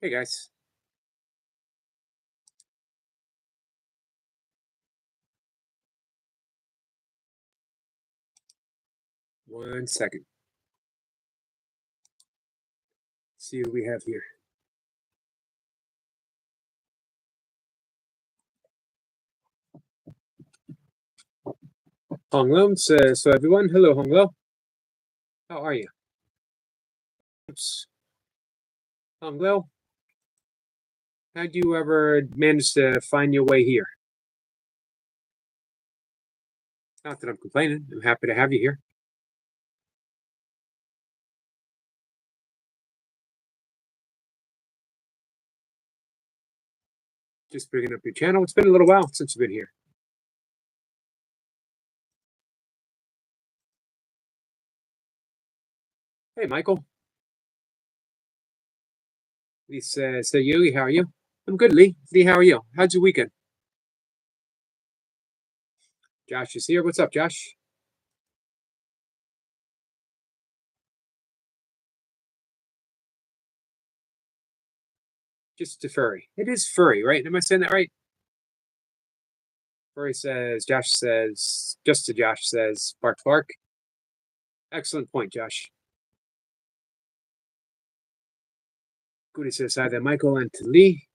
Hey guys, 1 second. See what we have here. Honglo says, so everyone, hello Honglo. How are you? Oops. Honglo, how'd you ever manage to find your way here? Not that I'm complaining. I'm happy to have you here. Just bringing up your channel. It's been a little while since you've been here. Hey Michael. Lee says, hey Yogi, how are you? I'm good, Lee. Lee, how are you? How's your weekend? Josh is here. What's up, Josh? Just a furry. It is furry, right? Am I saying that right? Furry says, Josh says, just to Josh says, bark, bark. Excellent point, Josh. Goody says hi there, Michael and to Lee.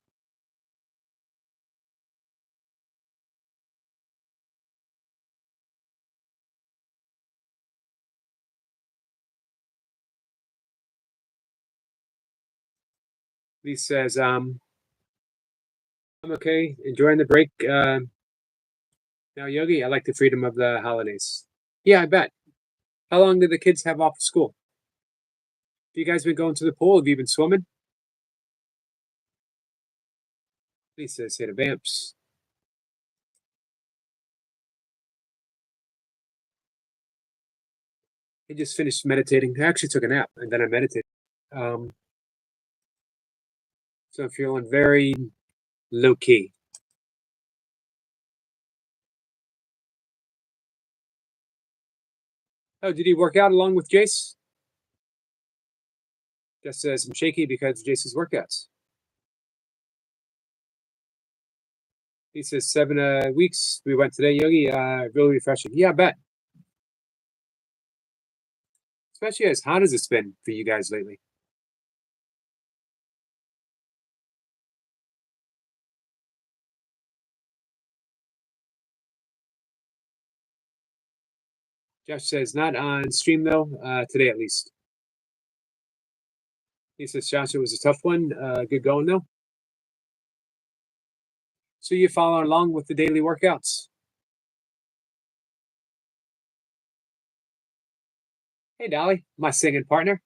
Lee says, I'm okay, enjoying the break. Now, Yogi, I like the freedom of the holidays. Yeah, I bet. How long did the kids have off of school? Have you guys been going to the pool? Have you been swimming? Lee says, hit a vamps. I just finished meditating. I actually took a nap and then I meditated. Um, so I'm feeling very low key. Oh, did he work out along with Jace? Just says I'm shaky because of Jace's workouts. He says 7 weeks. We went today, Yogi. Really refreshing. Yeah, I bet. Especially as hot as it's been for you guys lately. Josh says not on stream though, today at least. He says Josh, it was a tough one. Good going though. So you follow along with the daily workouts. Hey Dolly, my singing partner,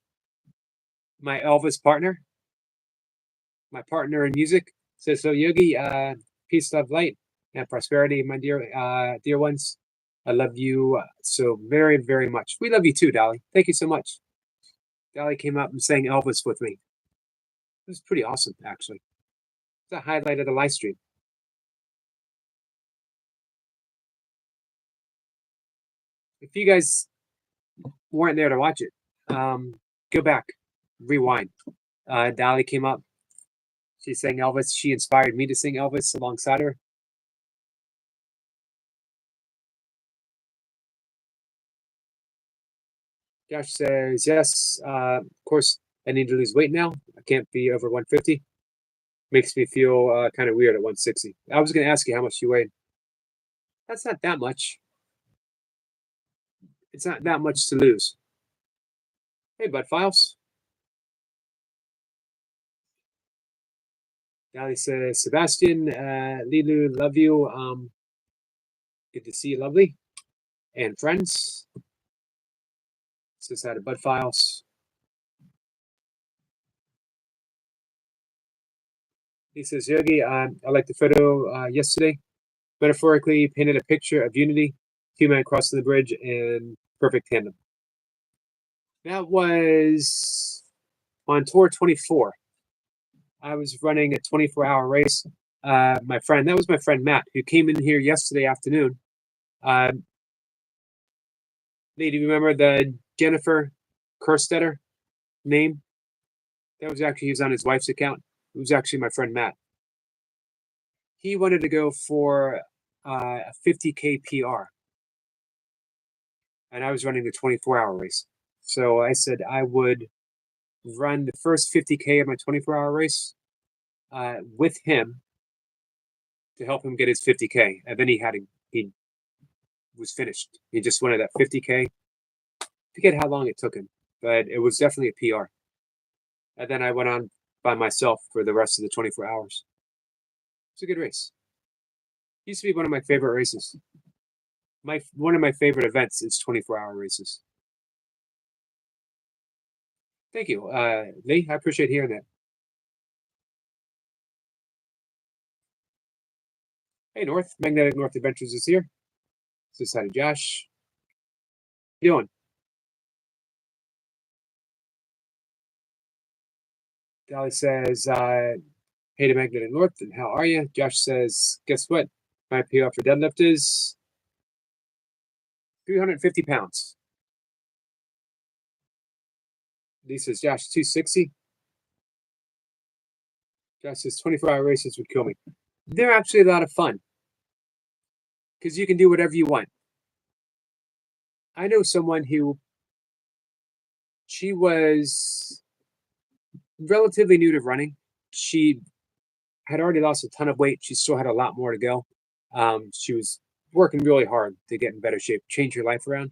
my Elvis partner, my partner in music. Says so Yogi, peace, love, light, and prosperity, my dear ones. I love you so very, very much. We love you too, Dolly. Thank you so much. Dolly came up and sang Elvis with me. It was pretty awesome, actually. It's a highlight of the live stream. If you guys weren't there to watch it, go back, rewind. Dolly came up. She sang Elvis. She inspired me to sing Elvis alongside her. Josh says, yes, of course, I need to lose weight now. I can't be over 150. Makes me feel kind of weird at 160. I was going to ask you how much you weighed. That's not that much. It's not that much to lose. Hey, Bud Files. Dolly says, Sebastian, Lilu, love you. Good to see you, lovely. And friends. Says hi to Bud Files. He says, Yogi, I like the photo yesterday. Metaphorically painted a picture of unity, two men crossing the bridge in perfect tandem. That was on tour 24. I was running a 24-hour race. That was my friend Matt, who came in here yesterday afternoon. Do you remember the Jennifer Kerstetter name? That was actually, he was on his wife's account. It was actually my friend Matt. He wanted to go for a 50K PR, and I was running the 24-hour race. So I said I would run the first 50K of my 24-hour race with him to help him get his 50K, and then he was finished. He just wanted that 50K. I forget how long it took him, but it was definitely a PR. And then I went on by myself for the rest of the 24 hours. It's a good race. Used to be one of my favorite races. One of my favorite events is 24-hour races. Thank you, Lee. I appreciate hearing that. Hey, North. Magnetic North Adventures is here. This side of Josh. How you doing? Dolly says, hey to Magnetic North, and how are you? Josh says, guess what? My PR for deadlift is 350 pounds. Lee says, Josh, 260. Josh says, 24-hour races would kill me. They're actually a lot of fun because you can do whatever you want. I know someone who she was relatively new to running. She had already lost a ton of weight. She still had a lot more to go. She was working really hard to get in better shape, change her life around.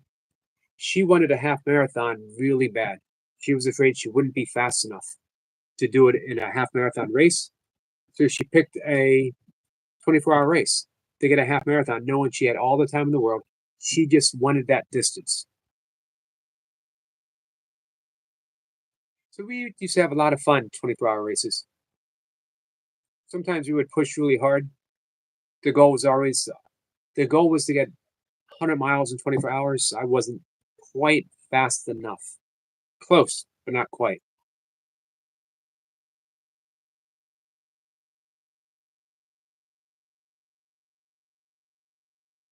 She wanted a half marathon really bad. She was afraid she wouldn't be fast enough to do it in a half marathon race. So she picked a 24-hour race to get a half marathon, knowing she had all the time in the world. She just wanted that distance. So we used to have a lot of fun 24-hour races. Sometimes we would push really hard. The goal was to get 100 miles in 24 hours. I wasn't quite fast enough. Close, but not quite.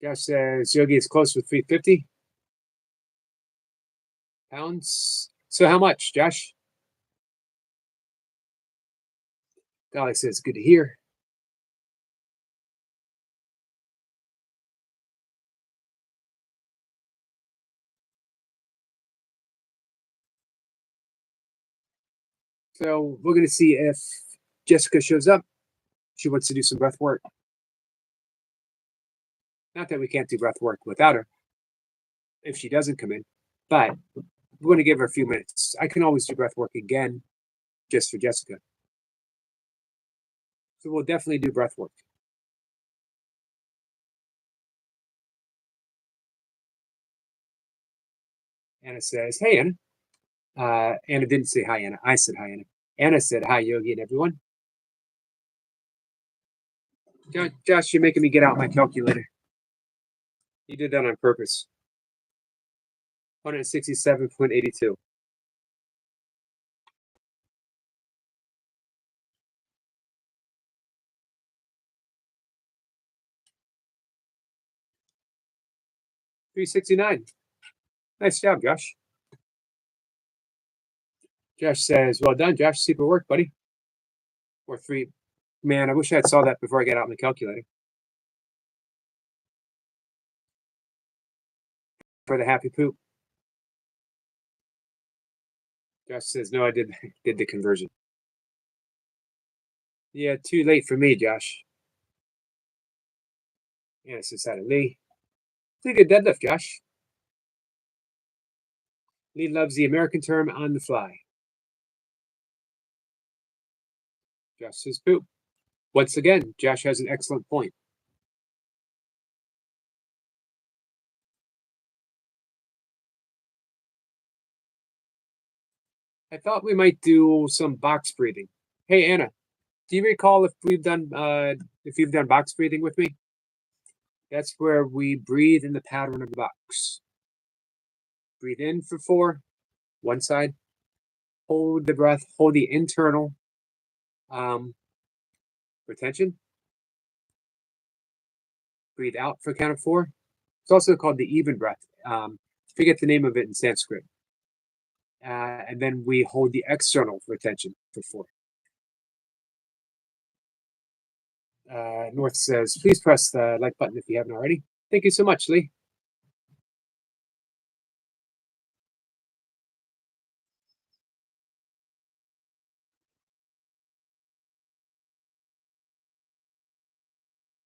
Josh says Yogi is close with 350 pounds. So how much, Josh? Dolly says, good to hear. So we're going to see if Jessica shows up. She wants to do some breath work. Not that we can't do breath work without her if she doesn't come in, but we're going to give her a few minutes. I can always do breath work again just for Jessica. So we'll definitely do breath work. Anna says, hey, Anna. Anna didn't say hi, Anna. I said hi, Anna. Anna said hi, Yogi and everyone. Josh, you're making me get out my calculator. You did that on purpose. 167.82. $369. Nice job, Josh. Josh says, well done, Josh. Super work, buddy. Or three. Man, I wish I had saw that before I got out my calculator. For the happy poop. Josh says, no, I did the conversion. Yeah, too late for me, Josh. Yeah, it's just out of Lee. Pretty good deadlift, Josh. Lee loves the American term on the fly. Josh says poop. Once again, Josh has an excellent point. I thought we might do some box breathing. Hey, Anna, do you recall if you've done box breathing with me? That's where we breathe in the pattern of the box. Breathe in for 4, one side. Hold the breath. Hold the internal retention. Breathe out for a count of 4. It's also called the even breath. Forget the name of it in Sanskrit. And then we hold the external retention for 4. North says, please press the like button if you haven't already. Thank you so much, Lee.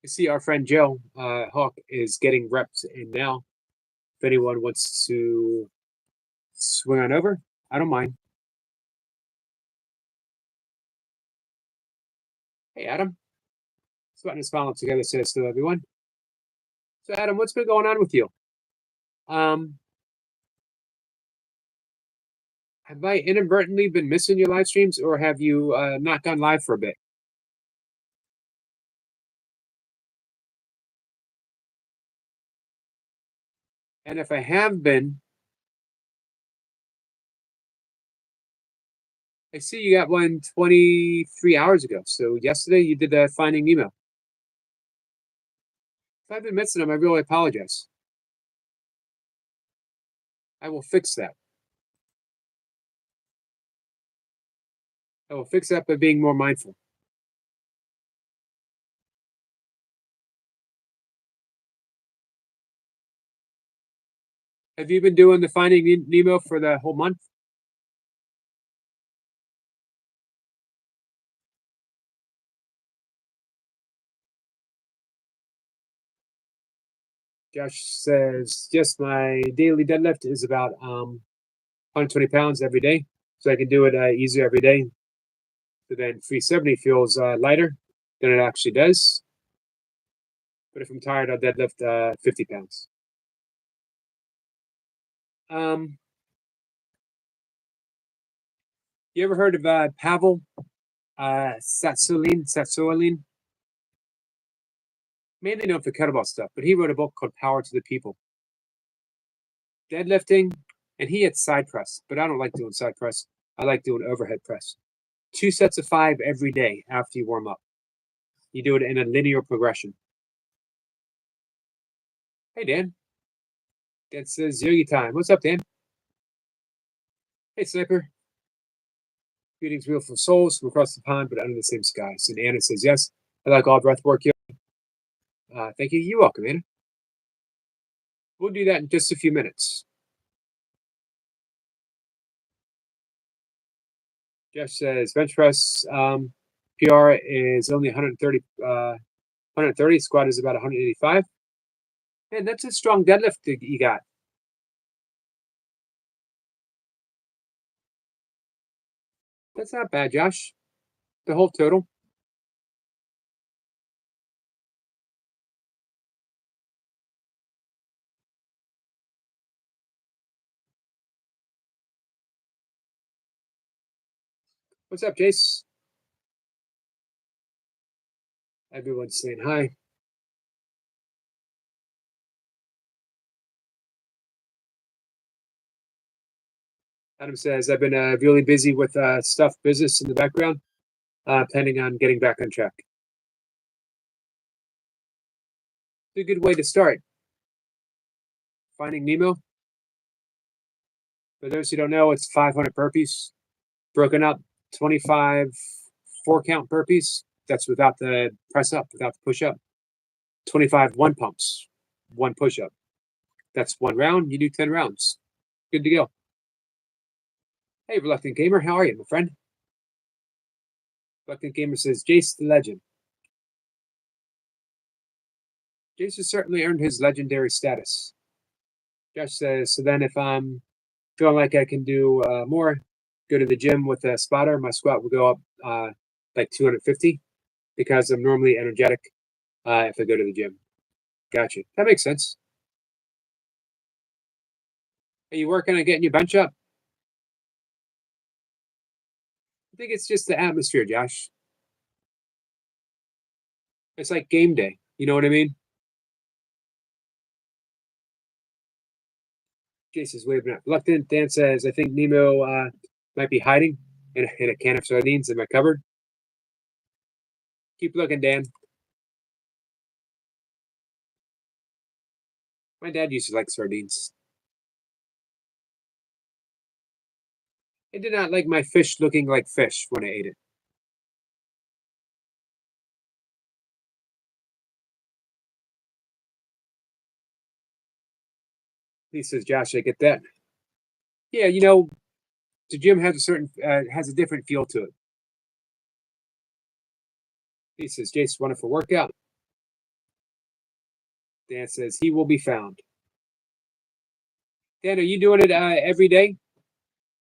You see, our friend Joe Hawk is getting reps in now. If anyone wants to swing on over, I don't mind. Hey, Adam. Sweating and smiling together says to everyone. So, Adam, what's been going on with you? Um, have I inadvertently been missing your live streams, or have you not gone live for a bit? And if I have been, I see you got one 23 hours ago. So yesterday you did the Finding Nemo. If I've been missing them, I really apologize. I will fix that. I will fix that by being more mindful. Have you been doing the Finding Nemo for the whole month? Josh says, yes, my daily deadlift is about 120 pounds every day. So I can do it easier every day. So then 370 feels lighter than it actually does. But if I'm tired, I'll deadlift 50 pounds. You ever heard of Pavel Satsuolin? Mainly known for kettlebell stuff, but he wrote a book called Power to the People. Deadlifting, and he had side press, but I don't like doing side press. I like doing overhead press. 2 sets of 5 every day after you warm up. You do it in a linear progression. Hey, Dan. Dan says yogi time. What's up, Dan? Hey, Sniper. Greetings, beautiful souls from across the pond, but under the same skies. And Anna says, yes, I like all breathwork. Thank you. You're welcome, Anna. We'll do that in just a few minutes. Jeff says bench press PR is only 130. Squat is about 185. Man, that's a strong deadlift you got. That's not bad, Josh. The whole total. What's up, Jace? Everyone's saying hi. Adam says, I've been really busy with stuff, business in the background, planning on getting back on track. It's a good way to start. Finding Nemo. For those who don't know, it's 500 burpees, broken up 25 4-count burpees. That's without the press up, without the push up. 25 one pumps, 1 push up. That's 1 round. You do 10 rounds. Good to go. Hey, Reluctant Gamer, how are you, my friend? Reluctant Gamer says, Jace the legend. Jace has certainly earned his legendary status. Josh says, so then if I'm feeling like I can do more, go to the gym with a spotter, my squat will go up like 250 because I'm normally energetic if I go to the gym. Gotcha. That makes sense. Are you working on getting your bench up? I think it's just the atmosphere, Josh. It's like game day. You know what I mean? Jason's waving at reluctant. Dan says, I think Nemo might be hiding in a can of sardines in my cupboard. Keep looking, Dan. My dad used to like sardines. I did not like my fish looking like fish when I ate it. He says, Josh, I get that. Yeah, the gym has has a different feel to it. He says, Jace, wonderful workout. Dan says, he will be found. Dan, are you doing it every day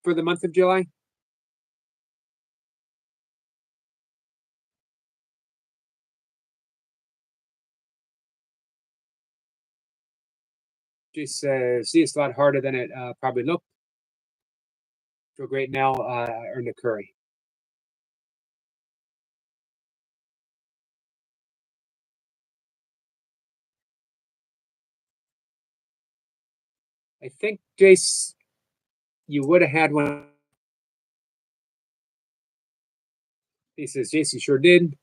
for the month of July? Jace says, see, it's a lot harder than it probably looked. Feel great now. I earned a curry. I think, Jace, you would have had one. He says, Jace, you sure did.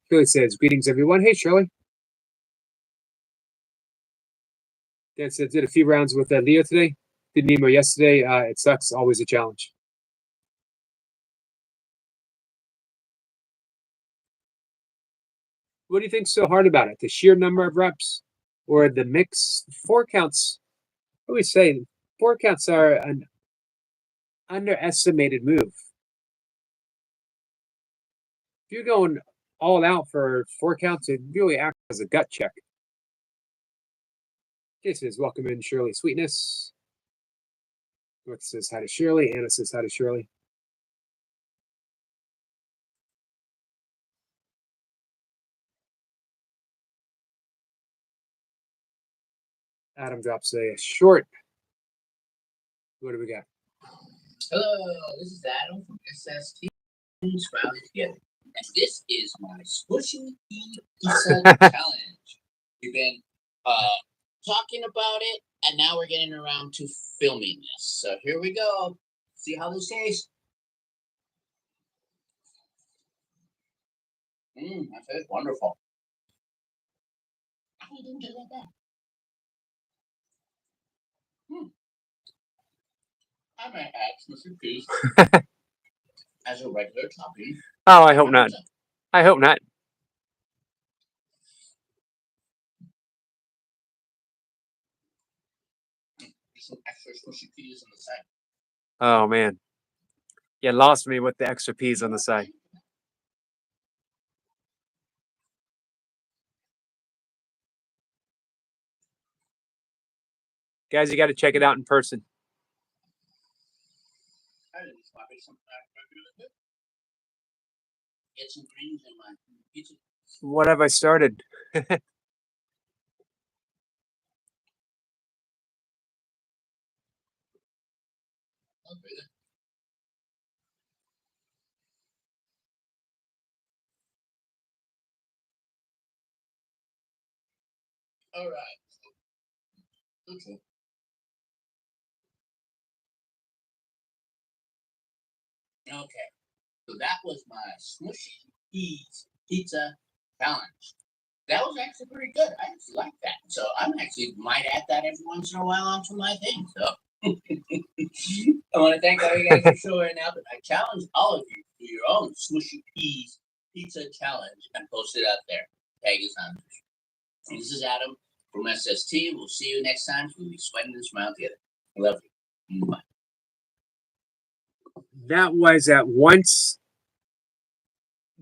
Shirley says, greetings, everyone. Hey, Shirley. Dan said, did a few rounds with Leo today. Did Nemo yesterday. It sucks. Always a challenge. What do you think's so hard about it? The sheer number of reps or the mix? 4 counts. I always say 4 counts are an underestimated move. If you're going all out for 4 counts, it really acts as a gut check. Okay, says, welcome in, Shirley Sweetness. North says hi to Shirley. Anna says hi to Shirley. Adam drops a short. What do we got? Hello, this is Adam from SST Smiley Together. And this is my Squishy Pizza Challenge. We've been talking about it, and now we're getting around to filming this. So here we go. See how this tastes. That tastes wonderful. I didn't get like that. I might add some peas as a regular topping. Oh, I hope not. I hope not. Some extra squishy peas on the side. Oh, man. You lost me with the extra peas on the side. Guys, you got to check it out in person. Get some greens in my pizza. What have I started? All right. Okay. Okay. So that was my Smushy Peas Pizza Challenge. That was actually pretty good. I actually like that. So I'm actually might add that every once in a while onto my thing. So I want to thank all you guys for showing up. And I challenge all of you to do your own Smushy Peas Pizza Challenge and post it out there. Tag us on it. And this is Adam from SST. We'll see you next time. We'll be sweating and smiling together. I love you. Bye. That was at once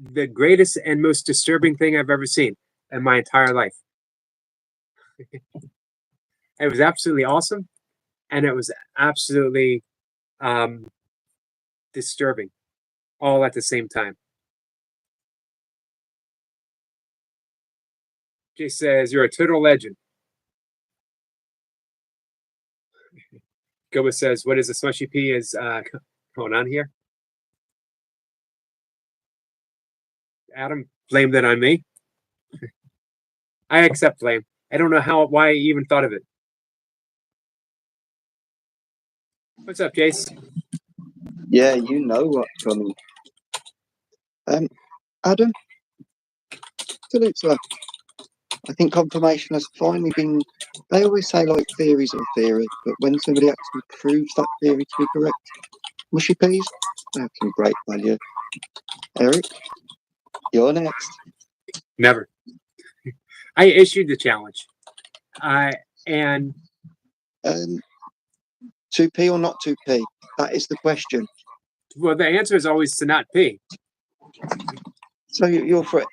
the greatest and most disturbing thing I've ever seen in my entire life. It was absolutely awesome, and it was absolutely disturbing, all at the same time. Jay says, you're a total legend. Goba says, what is a smushy pea is going on here? Adam blamed it on me. I accept blame. I don't know why I even thought of it. What's up, Jace? Yeah, you know what's coming. Adam, I think confirmation has finally been. They always say like theories are theory, but when somebody actually proves that theory to be correct, mushy peas, that's some great value. Eric, you're next. Never. I issued the challenge, and To pee or not to pee? That is the question. Well, the answer is always to not pee. So you're for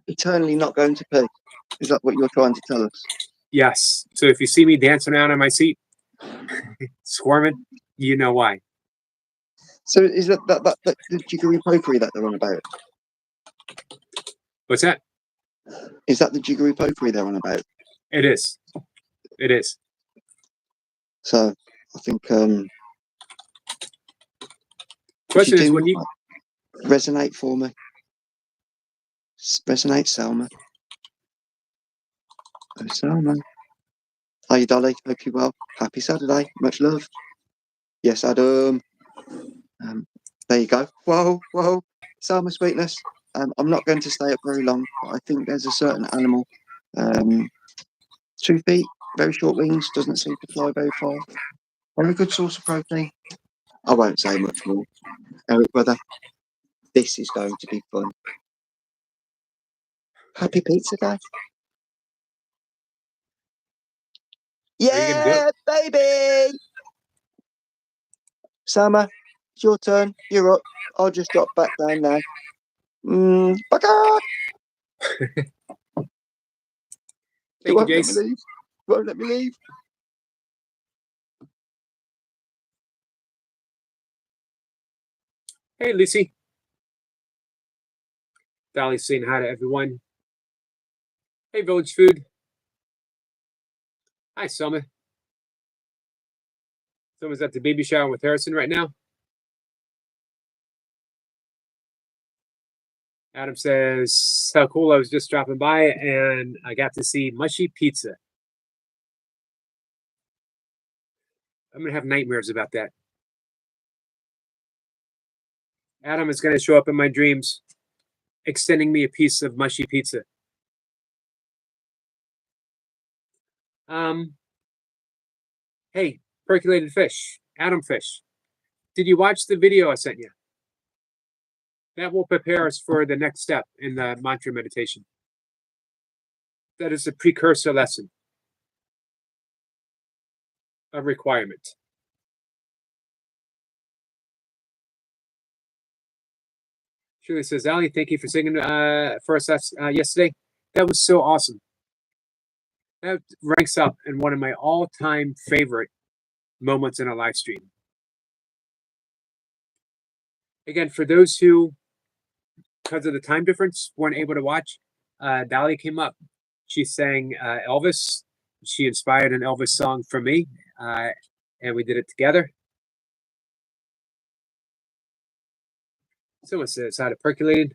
eternally not going to pee? Is that what you're trying to tell us? Yes. So if you see me dancing around in my seat, squirming, you know why. So is that the jiggery pokery that they're on about? What's that? Is that the jiggery pokery they're on about? It is. It is. So I think Question is, when you resonate for me. Resonate, Selma. Oh, Selma. Are you, Dolly? Hope you're well. Happy Saturday. Much love. Yes, Adam. There you go. Whoa. Selma Sweetness. I'm not going to stay up very long, but I think there's a certain animal. 2 feet, very short wings, doesn't seem to fly very far. Very good source of protein. I won't say much more. Eric, brother, this is going to be fun. Happy Pizza Day. Are you gonna do Yeah, baby! Selma, it's your turn. You're up. I'll just drop back down now. Bugger! Thank you, Jace. It won't let me leave. Hey, Lucy. Dolly's saying hi to everyone. Hey, Village Food. Hi, Selma. Someone's at the baby shower with Harrison right now. Adam says, how cool, I was just dropping by and I got to see Mushy Pizza. I'm going to have nightmares about that. Adam is going to show up in my dreams, extending me a piece of Mushy Pizza. Hey, percolated fish, Adam Fish. Did you watch the video I sent you? That will prepare us for the next step in the mantra meditation. That is a precursor lesson, a requirement. Shirley says, Ali, thank you for singing for us yesterday. That was so awesome. That ranks up in one of my all-time favorite moments in a live stream. Again, for those who, because of the time difference, weren't able to watch, Dolly came up. She sang Elvis. She inspired an Elvis song for me, and we did it together. Someone says how to percolate.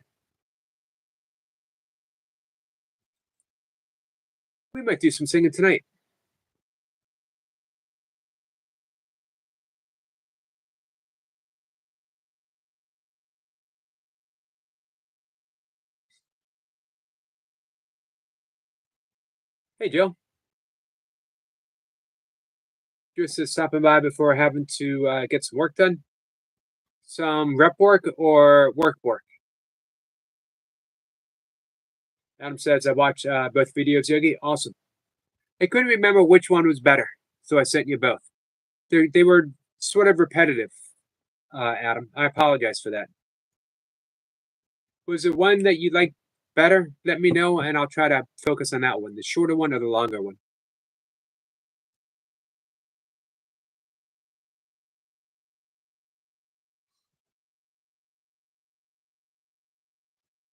We might do some singing tonight. Hey, Joe. Just stopping by before having to get some work done. Some rep work or work. Adam says, I watched both videos, Yogi. Awesome. I couldn't remember which one was better, so I sent you both. They were sort of repetitive, Adam. I apologize for that. Was there one that you liked better? Let me know, and I'll try to focus on that one, the shorter one or the longer one.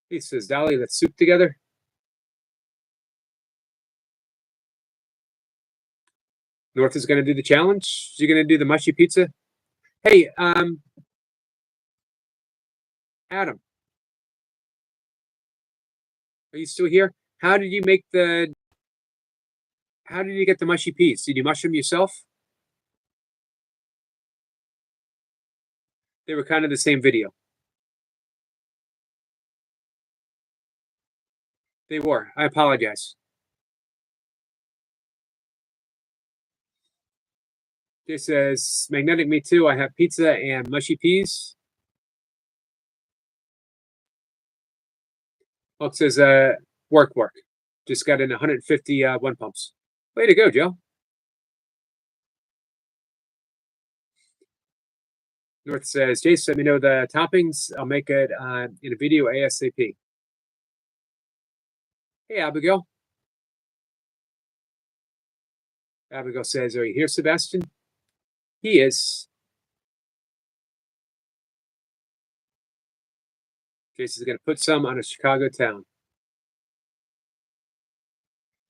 He says, Dolly, let's soup together. North is going to do the challenge. You're going to do the mushy pizza. Hey, Adam, are you still here? How did you get the mushy peas? Did you mush them yourself? They were kind of the same video. They were. I apologize. This says, Magnetic Me Too. I have pizza and mushy peas. Oh, it says, work. Just got in 150 one pumps. Way to go, Joe. North says, Jason, let me know the toppings. I'll make it in a video ASAP. Hey, Abigail. Abigail says, are you here, Sebastian? He is. Jason's going to put some on a Chicago town.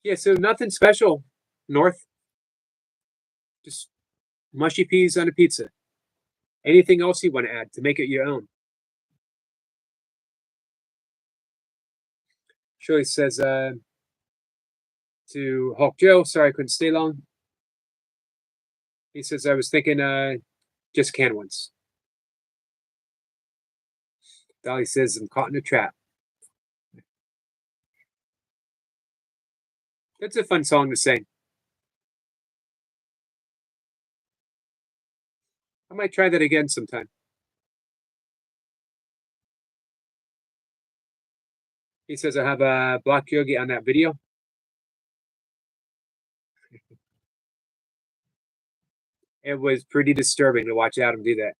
Yeah, so nothing special, North. Just mushy peas on a pizza. Anything else you want to add to make it your own? Shirley says to Hawk Joe, sorry I couldn't stay long. He says, I was thinking just canned ones. Dolly says, I'm caught in a trap. That's a fun song to sing. I might try that again sometime. He says, I have a Black Yogi on that video. It was pretty disturbing to watch Adam do that.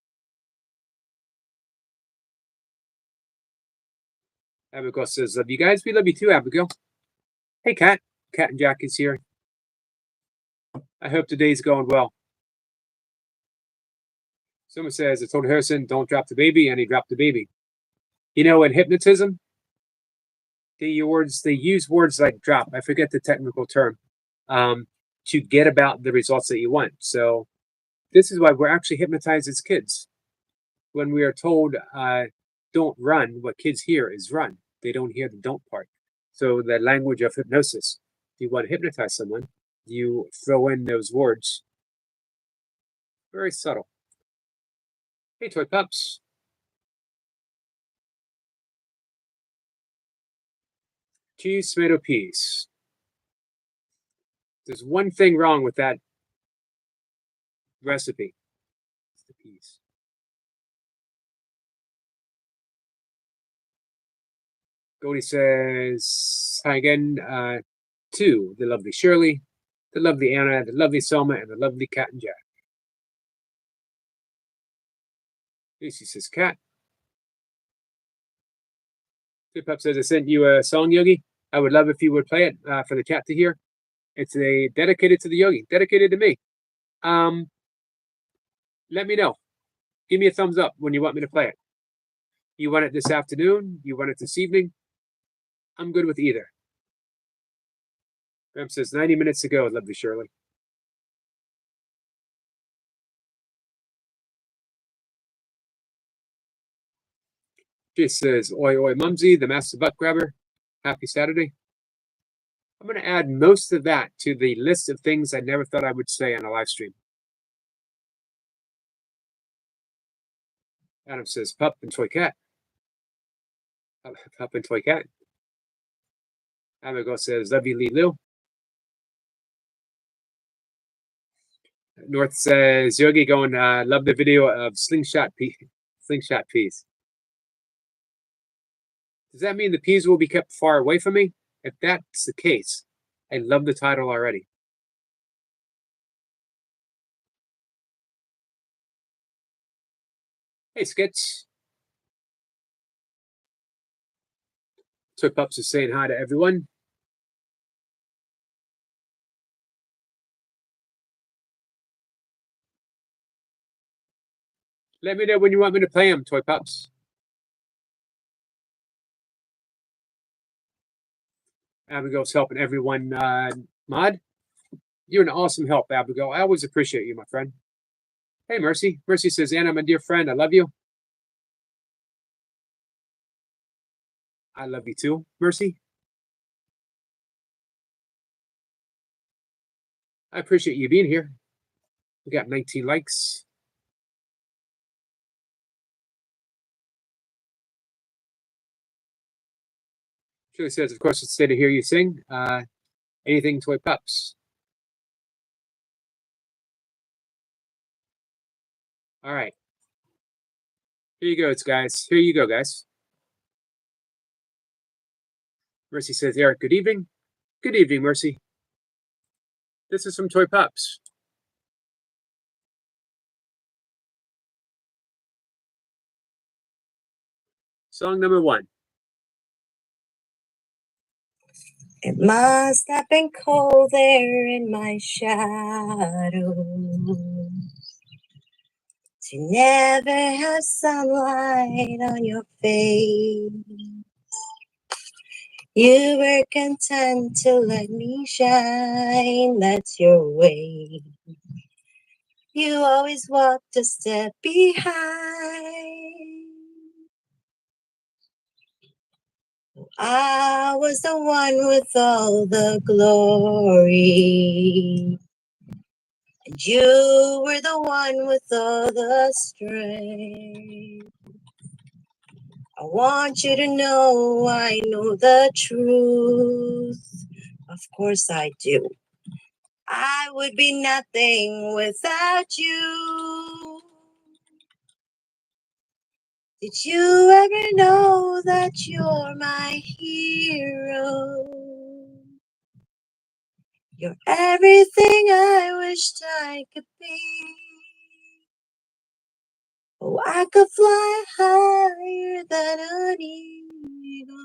Abigail says, love you guys. We love you too, Abigail. Hey, Kat. Kat and Jack is here. I hope today's going well. Someone says, I told Harrison, don't drop the baby, and he dropped the baby. You know, in hypnotism, they use words like drop. I forget the technical term, to get about the results that you want. So this is why we're actually hypnotized as kids. When we are told, don't run, what kids hear is run. They don't hear the don't part. So the language of hypnosis, if you want to hypnotize someone, you throw in those words. Very subtle. Hey, Toy Pups. Cheese, tomato, peas. There's one thing wrong with that recipe. It's the peas. Goldie says, hi again to the lovely Shirley, the lovely Anna, the lovely Selma, and the lovely Cat and Jack. Lucy says, Cat. Tip Up says, I sent you a song, Yogi. I would love if you would play it for the chat to hear. It's dedicated to the Yogi, dedicated to me. Let me know. Give me a thumbs up when you want me to play it. You want it this afternoon? You want it this evening? I'm good with either. Graham says 90 minutes to go. Lovely Shirley. She says, oi, oi, Mumsy, the master butt grabber. Happy Saturday. I'm going to add most of that to the list of things I never thought I would say on a live stream. Adam says, pup and toy cat. Pup and toy cat. Abigail says, love you, Lee Lou. North says, Yogi going, love the video of slingshot peas. Does that mean the peas will be kept far away from me? If that's the case, I love the title already. Hey, Skits. Toy Pups is saying hi to everyone. Let me know when you want me to play them, Toy Pups. Abigail's helping everyone, Mod. You're an awesome help, Abigail. I always appreciate you, my friend. Hey, Mercy. Mercy says, Anna, my dear friend, I love you. I love you too, Mercy. I appreciate you being here. We got 19 likes. Shirley says, of course, it's stay to hear you sing. Anything Toy Pups. All right. Here you go, guys. Here you go, guys. Mercy says, Eric, good evening. Good evening, Mercy. This is from Toy Pups. Song number 1. It must have been cold there in my shadow to never have sunlight on your face. You were content to let me shine, that's your way. You always walked a step behind. I was the one with all the glory, and you were the one with all the strength. I want you to know I know the truth. Of course I do. I would be nothing without you. Did you ever know that you're my hero? You're everything I wished I could be. Oh, I could fly higher than an eagle.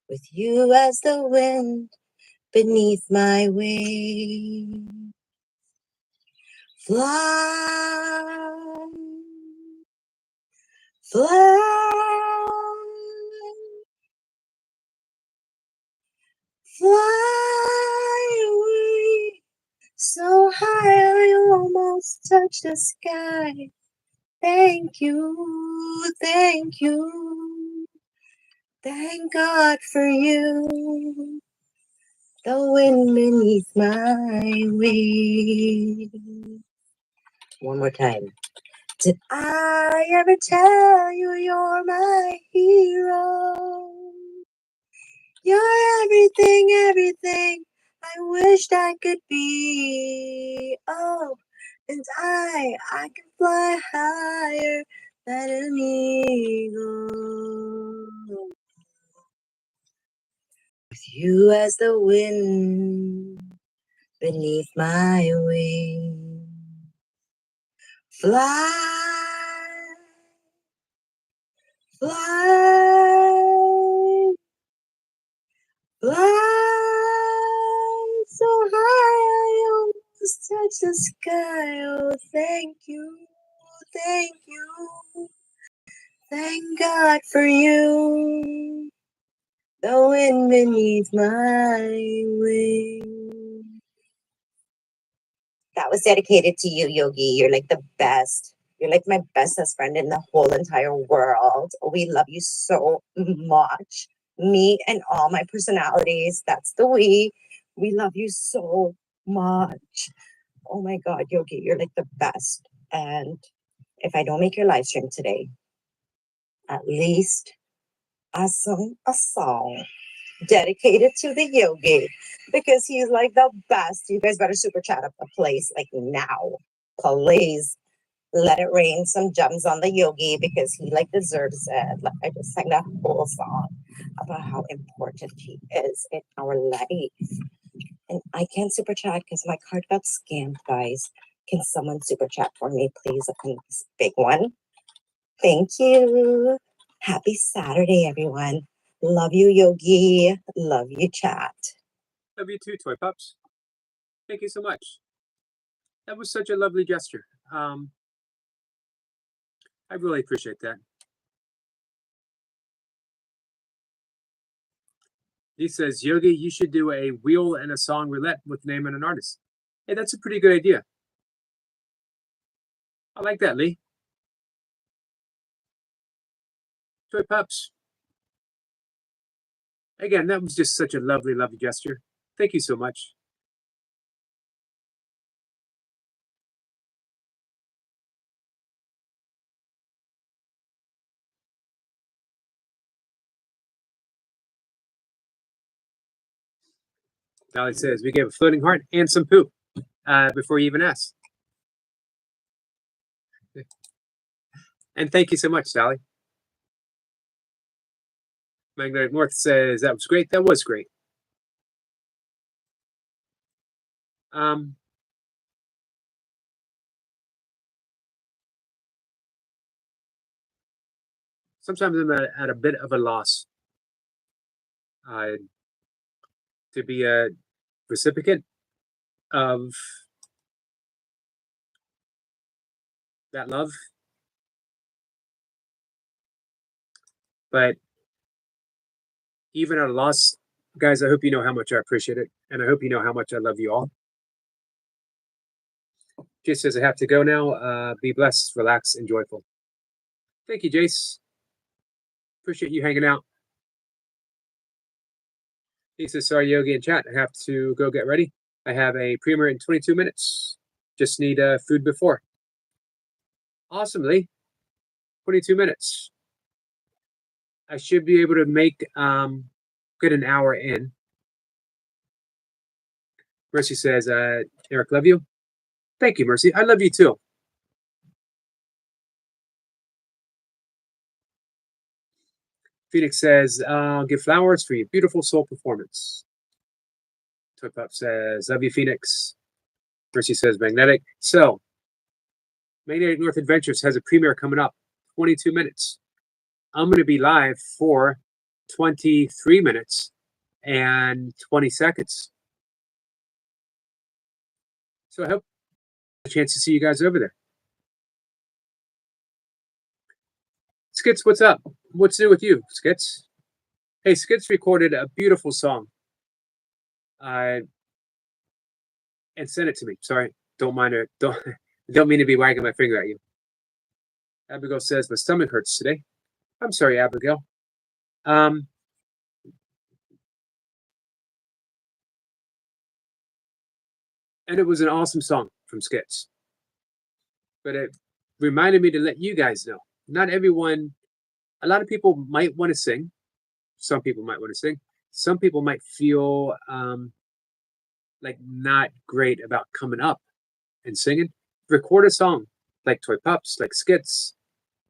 With you as the wind beneath my wings. Fly, fly, fly away. So high I almost touch the sky. Thank you, thank you. Thank God for you. The wind beneath my wings. One more time. Did I ever tell you you're my hero? You're everything, everything I wished I could be. Oh, and I can fly higher than an eagle. With you as the wind beneath my wings. Fly, fly, fly so high I almost touch the sky. Oh, thank you, thank you, thank God for you. The wind beneath my wings. That was dedicated to you, Yogi. You're like the best. You're like my bestest friend in the whole entire world. We love you so much. Me and all my personalities. That's the we. We love you so much. Oh my God, Yogi, you're like the best. And if I don't make your live stream today, at least I sung a song dedicated to the Yogi because he's like the best. You guys better super chat up the place like now. Please let it rain some gems on the Yogi because he like deserves it. Like I just sang that whole song about how important he is in our life. And I can't super chat because my card got scammed, guys. Can someone super chat for me, please? A big one. Thank you. Happy Saturday, everyone. Love you, Yogi. Love you, chat. Love you too, Toy Pups. Thank you so much. That was such a lovely gesture. I really appreciate that. He says, Yogi, you should do a wheel and a song roulette with name and an artist. Hey, that's a pretty good idea. I like that, Lee. Toy Pups. Again, that was just such a lovely, lovely gesture. Thank you so much. Dolly says, we gave a floating heart and some poop before you even asked. And thank you so much, Dolly. Magnetic North says, that was great. That was great. sometimes I'm at a bit of a loss to be a recipient of that love. But even at a loss, guys, I hope you know how much I appreciate it. And I hope you know how much I love you all. Jace says, I have to go now. Be blessed, relax, and joyful. Thank you, Jace. Appreciate you hanging out. He says, sorry, Yogi in chat. I have to go get ready. I have a premiere in 22 minutes. Just need food before. Awesome, Lee. 22 minutes. I should be able to make get an hour in. Mercy says, Eric, love you. Thank you, Mercy. I love you too. Phoenix says, give flowers for your beautiful soul performance. Toy Pup says, love you, Phoenix. Mercy says, magnetic. So, Magnetic North Adventures has a premiere coming up, 22 minutes. I'm going to be live for 23 minutes and 20 seconds. So I hope I have a chance to see you guys over there. Skits, what's up? What's new with you, Skits? Hey, Skits recorded a beautiful song. And sent it to me. Sorry, don't mind it. Don't mean to be wagging my finger at you. Abigail says my stomach hurts today. I'm sorry, Abigail. And it was an awesome song from Skits. But it reminded me to let you guys know. Not everyone, a lot of people might want to sing. Some people might want to sing. Some people might feel like not great about coming up and singing. Record a song like Toy Pups, like Skits.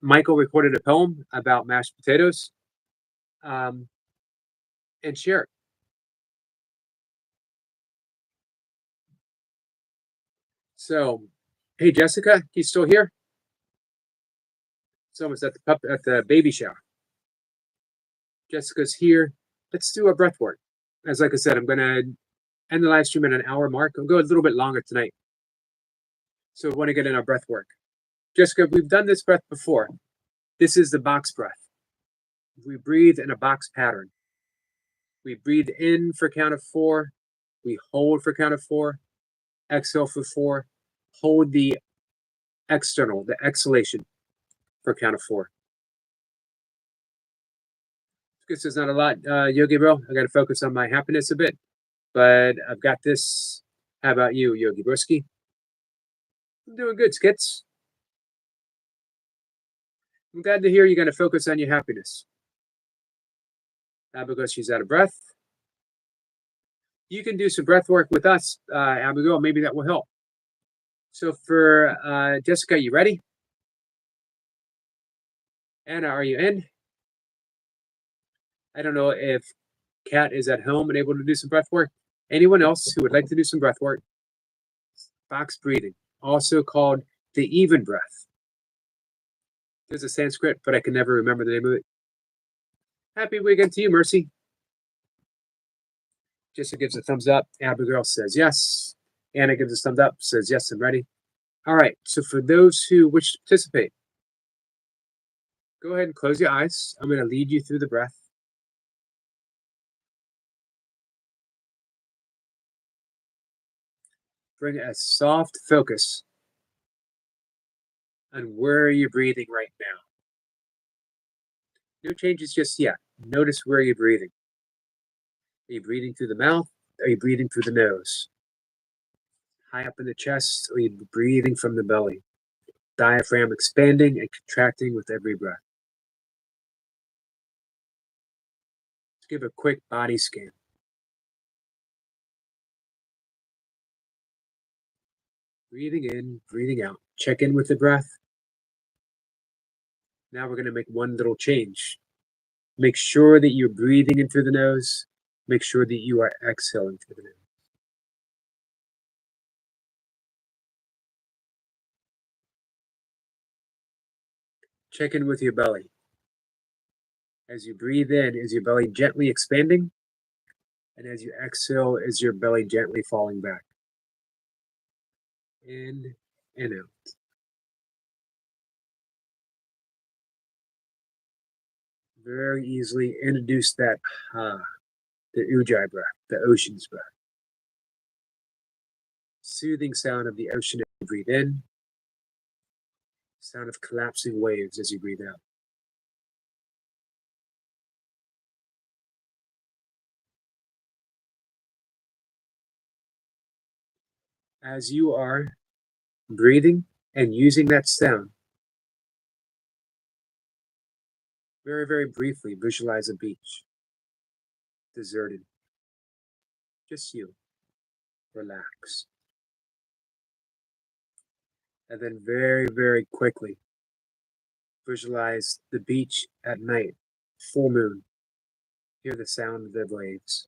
Michael recorded a poem about mashed potatoes and share it. So, hey, Jessica, you still here? Someone's at the baby shower. Jessica's here. Let's do a breath work. As like I said, I'm gonna end the live stream at an hour mark. I'll go a little bit longer tonight. So we want to get in our breath work. Jessica, we've done this breath before. This is the box breath. We breathe in a box pattern. We breathe in for count of 4. We hold for count of 4. Exhale for 4. Hold the external, the exhalation for count of 4. This is not a lot, Yogi bro. I got to focus on my happiness a bit, but I've got this. How about you, Yogi Broski? I'm doing good, Skits. I'm glad to hear you're going to focus on your happiness. Abigail, she's out of breath. You can do some breath work with us, Abigail. Maybe that will help. So for Jessica, you ready? Anna, are you in? I don't know if Kat is at home and able to do some breath work. Anyone else who would like to do some breath work? Box breathing, also called the even breath. There's a Sanskrit, but I can never remember the name of it. Happy weekend to you, Mercy. Jessica gives a thumbs up. Abigail says yes. Anna gives a thumbs up, says yes, I'm ready. All right, so for those who wish to participate, go ahead and close your eyes. I'm going to lead you through the breath. Bring a soft focus on where you're breathing right now. No changes just yet. Notice where you're breathing. Are you breathing through the mouth? Are you breathing through the nose? High up in the chest? Or are you breathing from the belly? Diaphragm expanding and contracting with every breath. Let's give a quick body scan. Breathing in, breathing out. Check in with the breath. Now we're going to make one little change. Make sure that you're breathing in through the nose. Make sure that you are exhaling through the nose. Check in with your belly. As you breathe in, is your belly gently expanding? And as you exhale, is your belly gently falling back? In and out. Very easily introduce that the ujjayi breath, the ocean's breath. Soothing sound of the ocean as you breathe in. Sound of collapsing waves as you breathe out. As you are breathing and using that sound, very, very briefly visualize a beach, deserted. Just you, relax. And then very, very quickly visualize the beach at night, full moon. Hear the sound of the waves.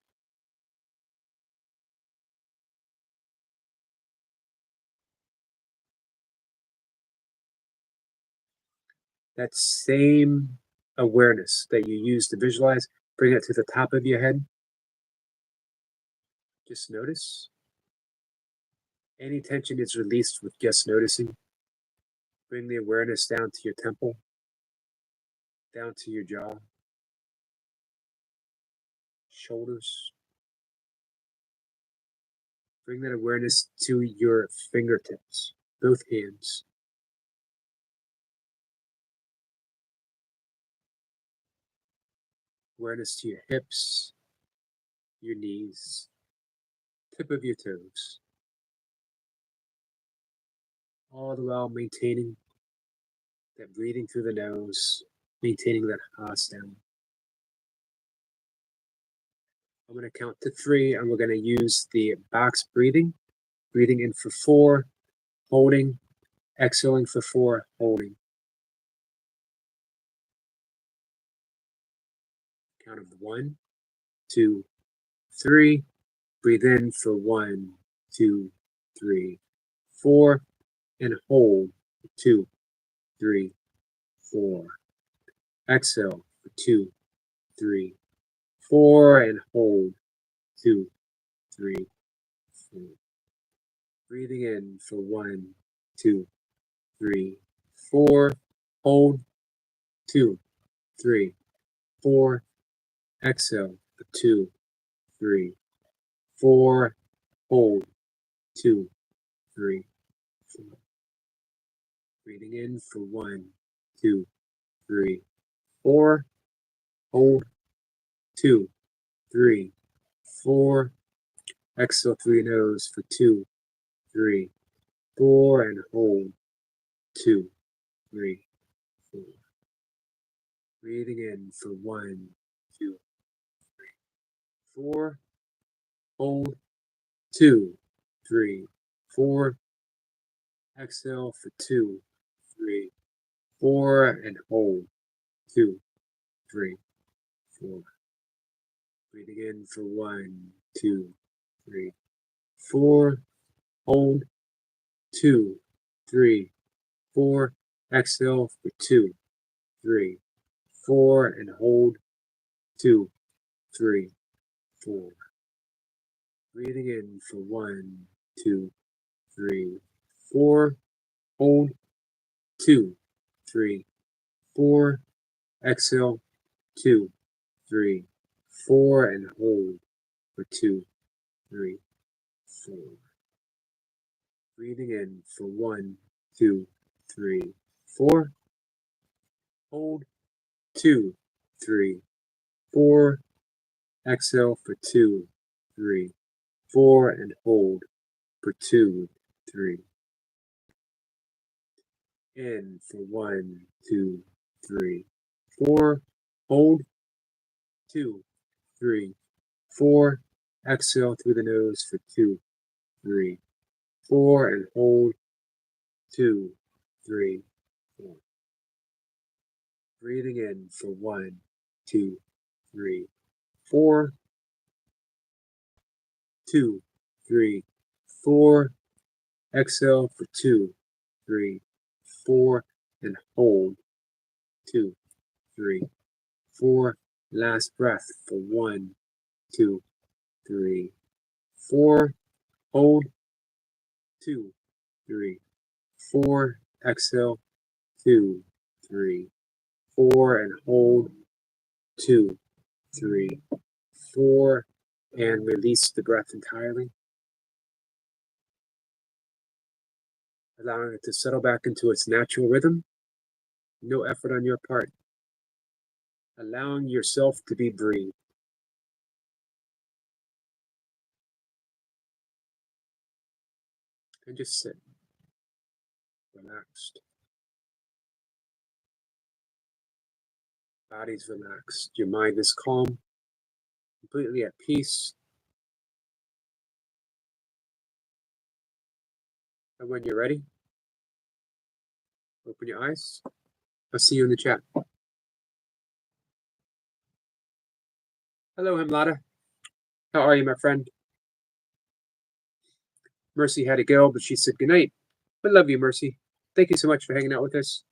That same awareness that you use to visualize, bring it to the top of your head. Just notice. Any tension is released with just noticing. Bring the awareness down to your temple, down to your jaw, shoulders. Bring that awareness to your fingertips, both hands. Awareness to your hips, your knees, tip of your toes. All the while maintaining that breathing through the nose, maintaining that sound. I'm going to count to 3, and we're going to use the box breathing. Breathing in for 4, holding, exhaling for 4, holding. Count of 1, 2, 3. Breathe in for 1, 2, 3, 4, and hold for 2, 3, 4. Exhale for 2, 3, 4, and hold 2, 3, 4. Breathing in for 1, 2, 3, 4. Hold 2, 3, 4. Exhale for 2, 3, 4. Hold 2, 3, 4. Breathing in for 1, 2, 3, 4. Hold 2, 3, 4. Exhale through your nose for 2, 3, 4, and hold 2, 3, 4. Breathing in for 1, 2, 3, 4. Hold 2, 3, 4. Exhale for 2, 3, 4, and hold 2, 3, 4. Breathing in for 1, 2, 3, 4. Hold 2, 3, 4. Exhale for 2, 3, 4, and hold 2, 3, 4. Breathing in for 1, 2, 3, 4. Hold 2, 3, 4. Exhale 2, 3, 4, and hold for 2, 3, 4. Breathing in for 1, 2, 3, 4. Hold 2, 3, 4. Exhale for 2, 3, 4, and hold for 2, 3. In for 1, 2, 3, 4. Hold 2, 3, 4. Exhale through the nose for 2, 3, 4, and hold 2, 3, 4. Breathing in for 1, 2, 3, 4. 2, 3, 4. Exhale for 2, 3, 4, and hold 2, 3, 4. Last breath for 1, 2, 3, 4. Hold. 2, 3, 4. Exhale. 2, 3, 4. And hold. 2, 3, 4. And release the breath entirely. Allowing it to settle back into its natural rhythm. No effort on your part. Allowing yourself to be breathed. And just sit. Relaxed. Body's relaxed. Your mind is calm. Completely at peace. And when you're ready, open your eyes. I'll see you in the chat. Hello, Himlada. How are you, my friend? Mercy had to go, but she said goodnight. I love you, Mercy. Thank you so much for hanging out with us.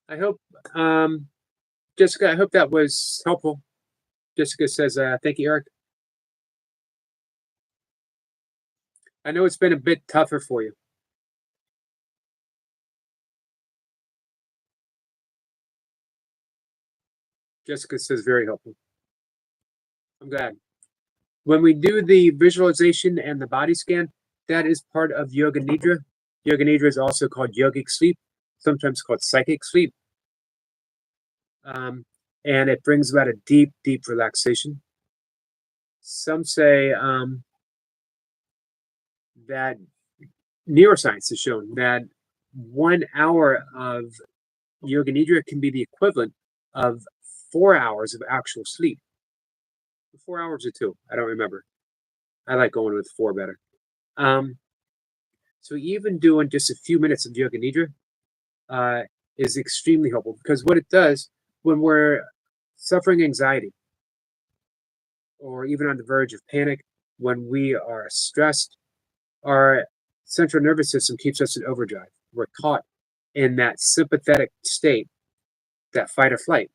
I hope, Jessica, I hope that was helpful. Jessica says, thank you, Eric. I know it's been a bit tougher for you. Jessica says, very helpful. I'm glad. When we do the visualization and the body scan, that is part of Yoga Nidra. Yoga Nidra is also called yogic sleep, sometimes called psychic sleep. And it brings about a deep, deep relaxation. Some say that neuroscience has shown that 1 hour of Yoga Nidra can be the equivalent of 4 hours of actual sleep. 4 hours or 2, I don't remember. I like going with 4 better. So even doing just a few minutes of Yoga Nidra is extremely helpful, because what it does when we're suffering anxiety or even on the verge of panic, when we are stressed, our central nervous system keeps us in overdrive. We're caught in that sympathetic state, that fight or flight.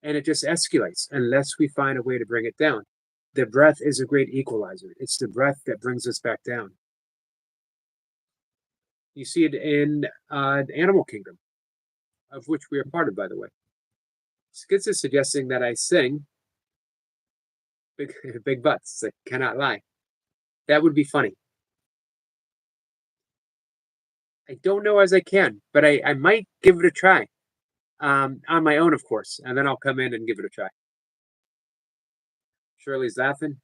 And it just escalates unless we find a way to bring it down. The breath is a great equalizer. It's the breath that brings us back down. You see it in the animal kingdom, of which we are part of, by the way. Skits is suggesting that I sing big, big butts. I cannot lie. That would be funny. I don't know as I can, but I might give it a try. On my own, of course, and then I'll come in and give it a try. Shirley's laughing.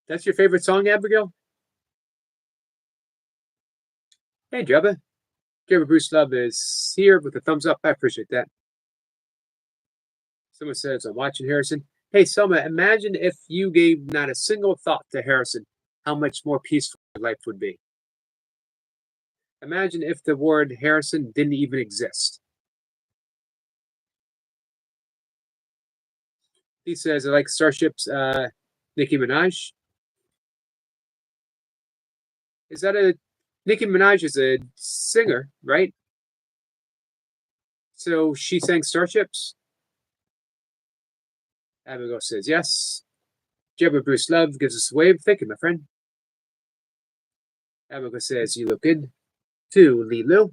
That's your favorite song, Abigail? Hey, Jebba. Jebba Bruce Love is here with a thumbs up. I appreciate that. Someone says, I'm watching Harrison. Hey, Selma, imagine if you gave not a single thought to Harrison, how much more peaceful your life would be. Imagine if the word Harrison didn't even exist. He says, I like Starship's Nicki Minaj. Is that a... Nicki Minaj is a singer, right? So she sang Starships? Abigail says yes. Jebba Bruce Love gives us a wave. Thank you, my friend. Abigail says, you look good. To Lilu.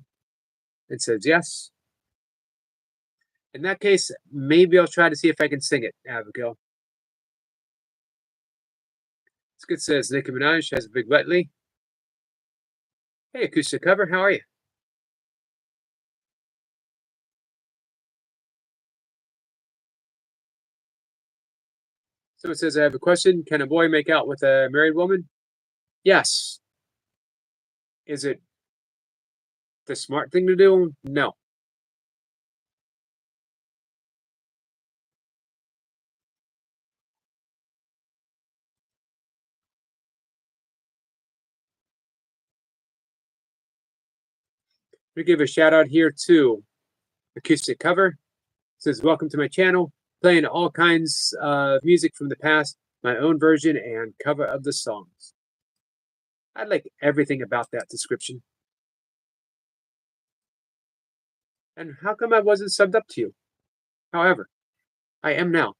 It says yes. In that case, maybe I'll try to see if I can sing it, Abigail. Skid says, Nicki Minaj has a big butt, Lee. Hey, Acoustic Cover, how are you? Someone says, I have a question. Can a boy make out with a married woman? Yes. Is it the smart thing to do? No. We give a shout out here to Acoustic Cover. It says, welcome to my channel, playing all kinds of music from the past, my own version and cover of the songs. I like everything about that description. And how come I wasn't subbed up to you? However, I am now.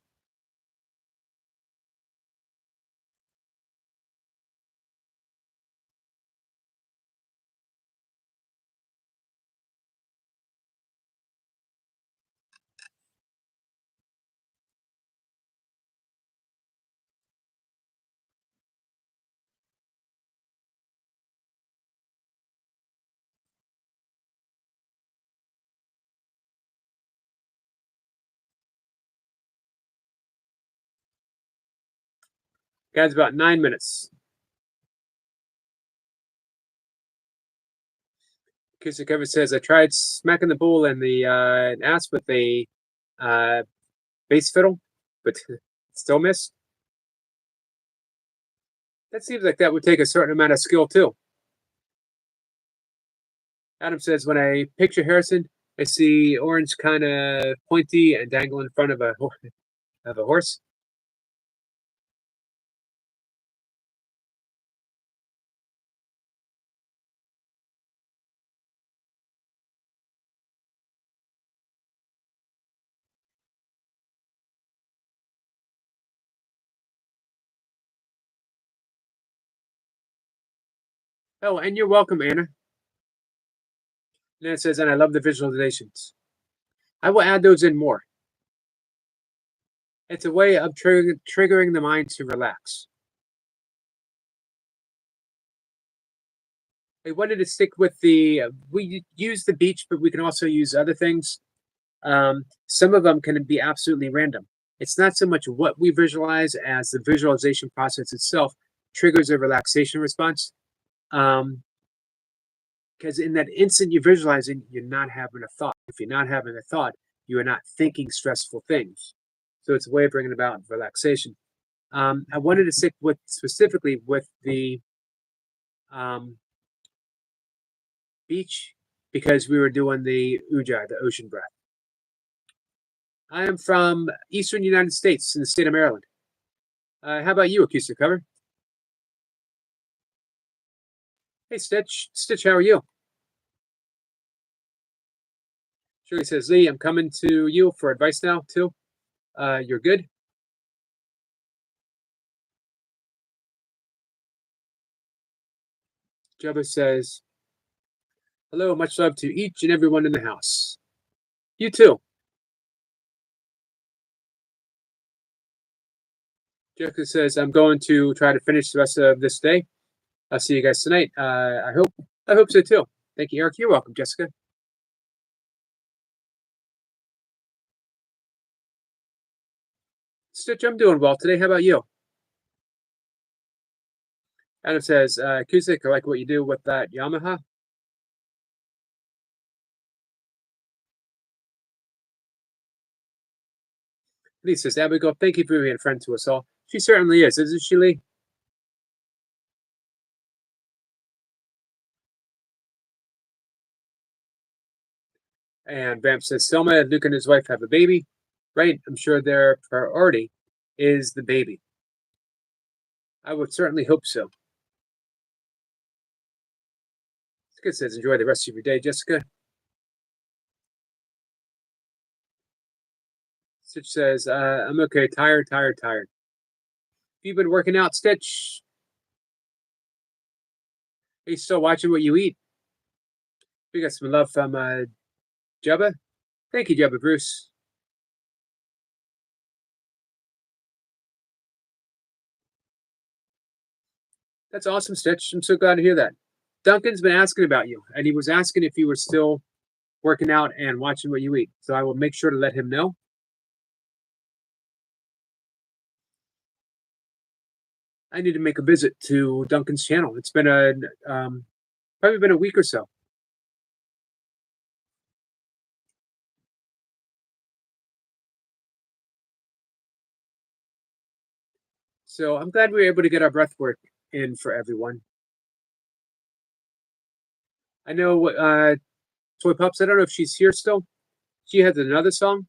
Guys, about 9 minutes. Acoustic Cover says, I tried smacking the bull in the ass with a bass fiddle, but still missed. That seems like that would take a certain amount of skill too. Adam says, when I picture Harrison, I see orange kind of pointy and dangle in front of a horse. Oh, and you're welcome, Anna. And it says, and I love the visualizations. I will add those in more. It's a way of triggering the mind to relax. I wanted to stick with we use the beach, but we can also use other things. Some of them can be absolutely random. It's not so much what we visualize as the visualization process itself triggers a relaxation response. Because in that instant you're visualizing, you're not having a thought. If you're not having a thought, you are not thinking stressful things. So it's a way of bringing about relaxation. I wanted to stick specifically with the beach because we were doing the ujjayi, the ocean breath. I am from Eastern United States in the state of Maryland. How about you, Acoustic Cover? Hey, Stitch. Stitch, how are you? Shirley says, Lee, I'm coming to you for advice now, too. You're good? Jabba says, hello, much love to each and everyone in the house. You too. Jessica says, I'm going to try to finish the rest of this day. I'll see you guys tonight. I hope so too. Thank you, Eric. You're welcome, Jessica. Stitch, I'm doing well today. How about you? Adam says, Acoustic, I like what you do with that Yamaha. Lee says, Abigail, thank you for being a friend to us all. She certainly is, isn't she, Lee? And Vamp says, Selma, Luke and his wife have a baby. Right, I'm sure their priority is the baby. I would certainly hope so. Jessica says, enjoy the rest of your day, Jessica. Stitch says, I'm okay, tired. You've been working out, Stitch? Are you still watching what you eat? We got some love from Jubba. Thank you, Jubba Bruce. That's awesome, Stitch. I'm so glad to hear that. Duncan's been asking about you, and he was asking if you were still working out and watching what you eat. So I will make sure to let him know. I need to make a visit to Duncan's channel. It's been probably been a week or so. So I'm glad we were able to get our breath work in for everyone. I know Toy Pups. I don't know if she's here still. She has another song,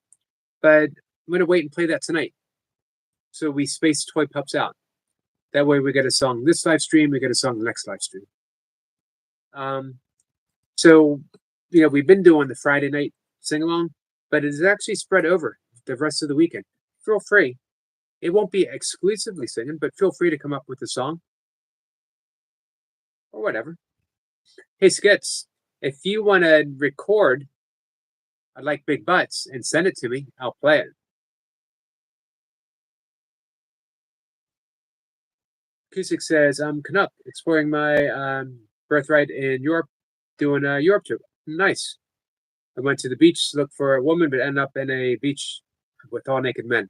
but I'm gonna wait and play that tonight. So we space Toy Pups out. That way we get a song this live stream, we get a song the next live stream. So we've been doing the Friday night sing along, but it is actually spread over the rest of the weekend. Feel free. It won't be exclusively singing, but feel free to come up with a song or whatever. Hey, Skits, if you want to record I Like Big Butts and send it to me, I'll play it. Cusick says, I'm Canuck, exploring my birthright in Europe, doing a Europe trip. Nice. I went to the beach to look for a woman, but ended up in a beach with all naked men.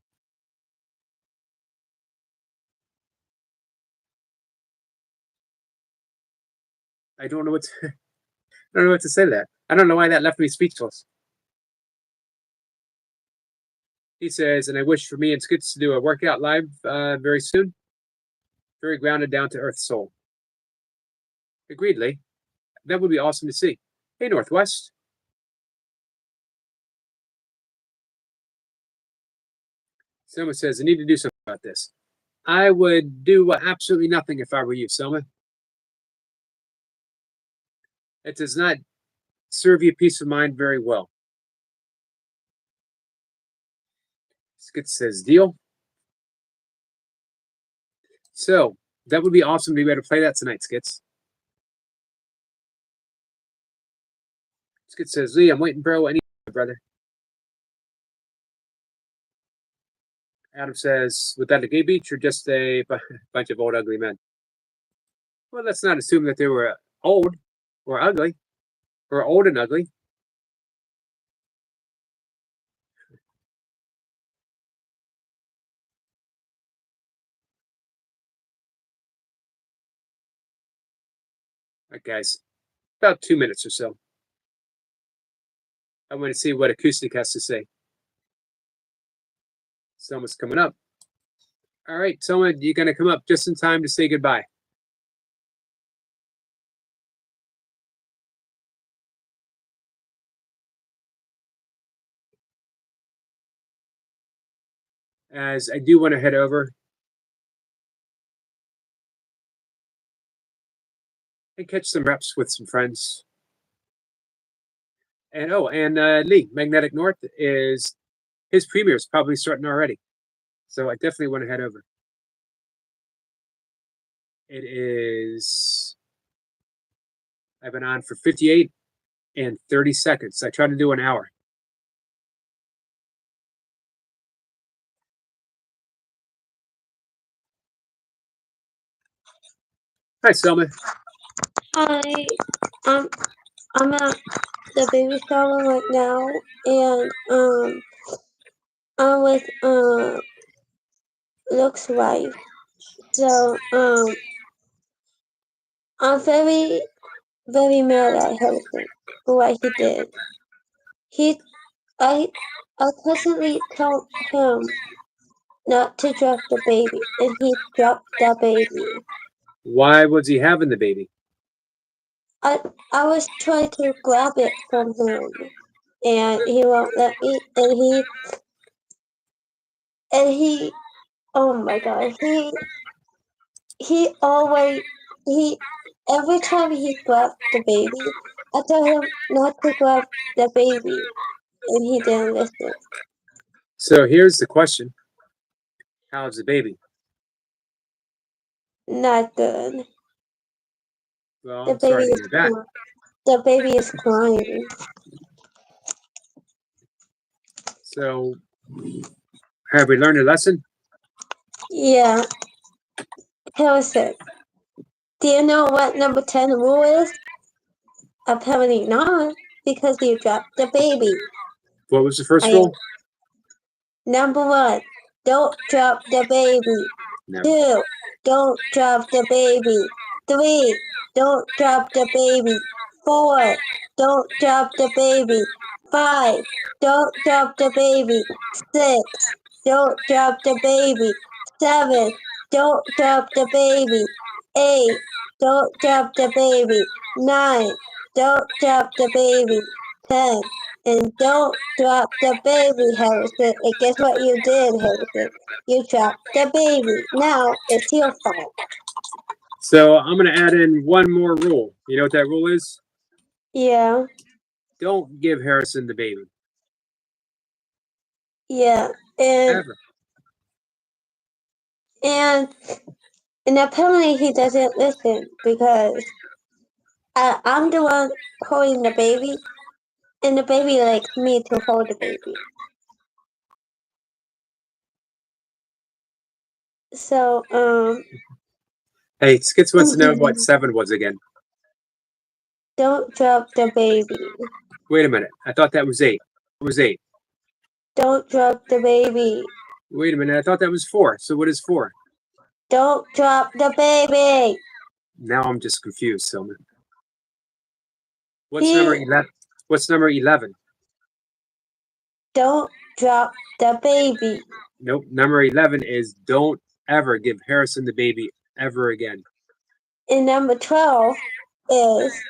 I don't know what to, I don't know what to say to that. I don't know why that left me speechless. He says, and I wish for me and Skits to do a workout live very soon. Very grounded, down to earth soul. Agreed, Lee. That would be awesome to see. Hey, Northwest. Selma says, I need to do something about this. I would do absolutely nothing if I were you, Selma. It does not serve you peace of mind very well. Skits says, deal. So, that would be awesome to be able to play that tonight, Skits. Skits says, Lee, I'm waiting, bro. Any brother. Adam says, was that a gay beach or just a bunch of old, ugly men? Well, let's not assume that they were old or ugly or old and ugly. All right, guys, about 2 minutes or so. I want to see what Acoustic has to say. Selma's coming up. All right, Selma, you're going to come up just in time to say goodbye. As I do want to head over and catch some reps with some friends. And Lee, Magnetic North his premiere is probably starting already. So I definitely want to head over. It is, I've been on for 58 and 30 seconds. I try to do an hour. Hi, Selma. Hi, I'm at the baby shower right now, and I'm with Luke's wife. So I'm very very mad at him for what he did. I constantly told him not to drop the baby, and he dropped the baby. Why was he having the baby? I was trying to grab it from him, and he won't let me. And he, oh my God, he always every time he grabbed the baby, I tell him not to grab the baby, and he didn't listen. So here's the question. How's the baby? Not good. Well, The I'm sorry baby to is hear that. the baby is crying. So have we learned a lesson? Yeah. Harrison, do you know what number 10 rule is? Apparently not, because you dropped the baby. What was the first rule? Number 1, don't drop the baby. No. 2, don't drop the baby. 3, don't drop the baby. 4, don't drop the baby. 5, don't drop the baby. 6, don't drop the baby. 7, don't drop the baby. 8, don't drop the baby. 9, don't drop the baby. head. And don't drop the baby, Harrison. And guess what you did, Harrison? You dropped the baby. Now it's your fault. So I'm going to add in one more rule. You know what that rule is? Yeah, Don't give Harrison the baby. yeah. And Ever. and and apparently he doesn't listen because I'm the one holding the baby, and the baby likes me to hold the baby. So Hey, Skits wants to know what 7 was again. don't drop the baby. Wait a minute. I thought that was 8. It was 8. Don't drop the baby. Wait a minute. I thought that was 4. So what is 4? Don't drop the baby. Now I'm just confused, Selma. What's He number 11? What's number 11? don't drop the baby. Nope. Number 11 is don't ever give Harrison the baby ever again. And number 12 is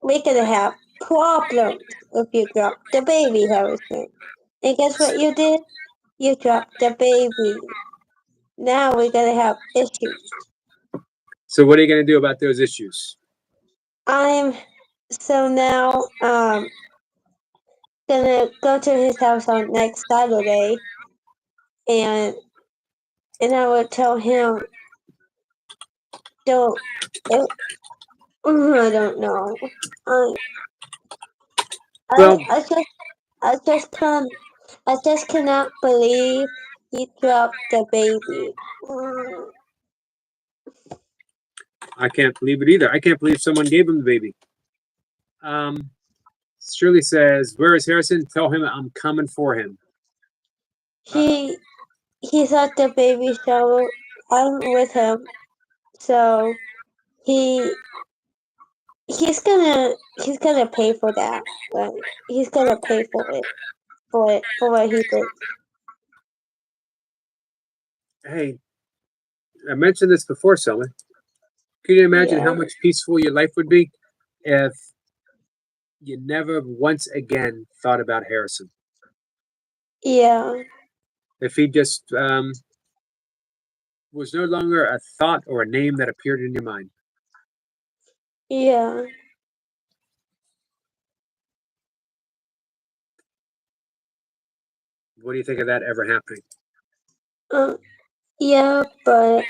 we're gonna have problems if you drop the baby, Harrison. And guess what you did? You dropped the baby. Now we're gonna have issues. So what are you going to do about those issues? I'm so now gonna go to his house on next Saturday and I will tell him don't I don't know. I Well, I just cannot believe he dropped the baby. I can't believe it either. I can't believe someone gave him the baby. Shirley says, "Where is Harrison? Tell him I'm coming for him." He he's at the baby shower. I'm with him, so he he's gonna pay for that. Like he's gonna pay for it for what he did. Hey, I mentioned this before, Selma. Can you imagine how Yeah, much peaceful your life would be if you never once again thought about Harrison? yeah, If he just was no longer a thought or a name that appeared in your mind. yeah. What do you think of that ever happening? Yeah, but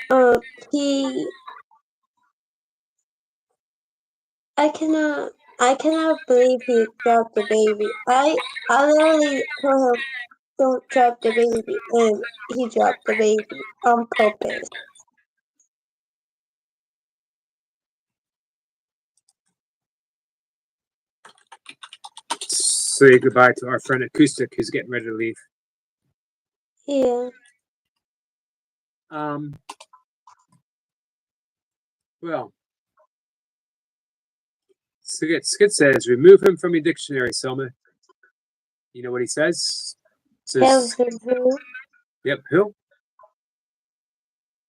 he I cannot believe he dropped the baby. I literally told him don't drop the baby, and he dropped the baby on purpose. Say goodbye to our friend Acoustic who's getting ready to leave. Yeah, Um, well, Skid says, remove him from your dictionary, Selma. You know what he says? Says, Harrison who? yep, who?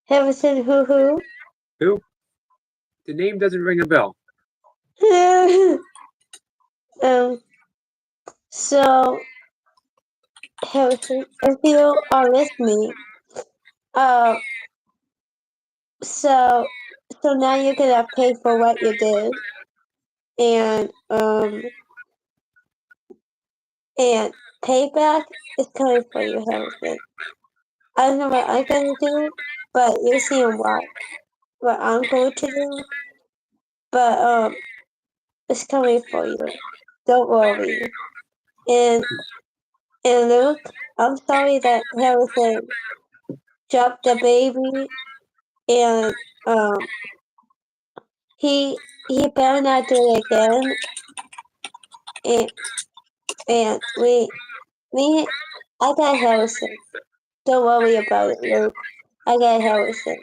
Harrison who? Who? The name doesn't ring a bell. um. So Harrison, if you are listening, uh, so now you're gonna pay for what you did, and and payback is coming for you, Harrison. I don't know what I'm gonna do, but you're seeing what I'm going to do. But it's coming for you. Don't worry. And Luke, I'm sorry that Harrison dropped the baby, and he better not do it again. And and I got Harrison. Don't worry about it, Luke. I got Harrison.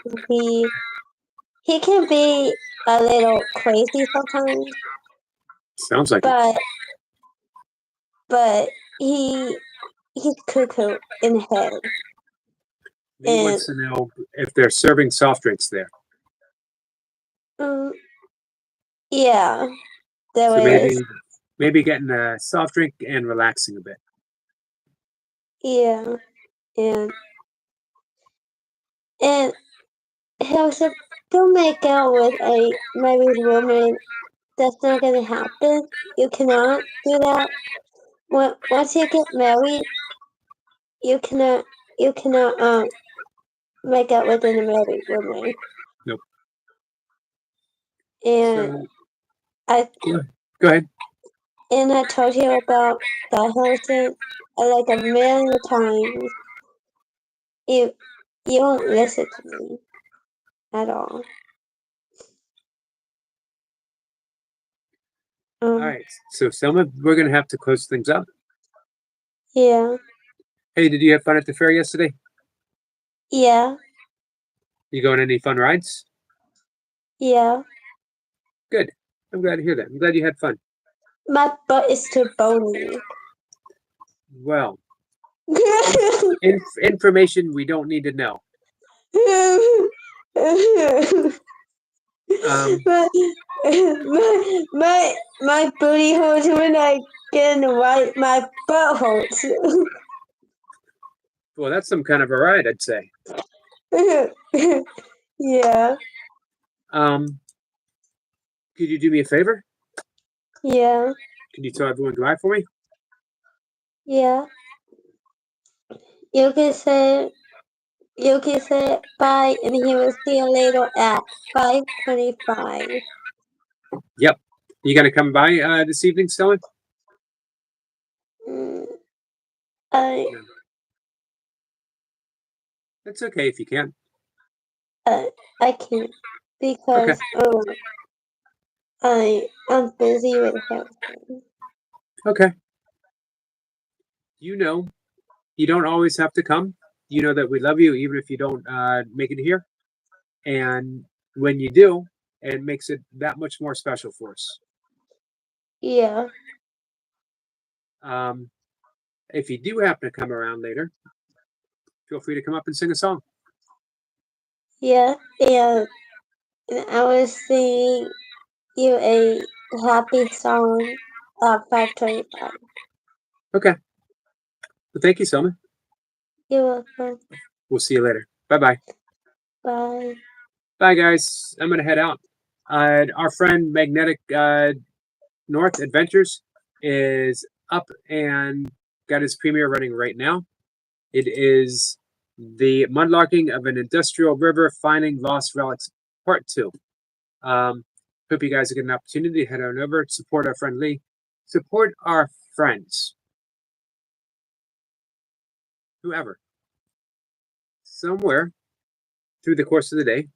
He can be a little crazy sometimes, Sounds like it. but he's cuckoo in the head. He And wants to know if they're serving soft drinks there. yeah, So there maybe is. maybe getting a soft drink and relaxing a bit. Yeah. And also, don't make out with a married woman. That's not gonna happen. You cannot do that. Once you get married, you cannot make out with a married woman. Nope. And So I go ahead. and I told you about that Harrison like a million times. You don't listen to me at all. All right. So Selma, we're gonna have to close things up. Yeah. Hey, did you have fun at the fair yesterday? Yeah. You going on any fun rides? Yeah. Good. I'm glad to hear that. I'm glad you had fun. My butt is too bony. Well, information we don't need to know. Um, my booty hurts when I get in the right my butt hurts. well, that's some kind of a ride, I'd say. Yeah. Could you do me a favor? Yeah. Can you tell everyone goodbye for me? Yeah. You can say bye, and he will see you later at 5:25. Yep. You gonna come by this evening, Selma? Mm, I No. That's okay if you can't. I can't because I'm busy with everything. Okay. You know, you don't always have to come. You know that we love you even if you don't make it here. And when you do, it makes it that much more special for us. Yeah. If you do happen to come around later, feel free to come up and sing a song. Yeah. And I will sing you a happy song at 5:25. Okay. Well, thank you, Selma. You're welcome. We'll see you later. Bye-bye. Bye. Bye, guys. I'm going to head out. Our friend Magnetic North Adventures is up and got his premiere running right now. It is the mudlarking of an industrial river finding lost relics part 2. Hope you guys get an opportunity to head on over, support our friend Lee, support our friends, whoever. Somewhere through the course of the day,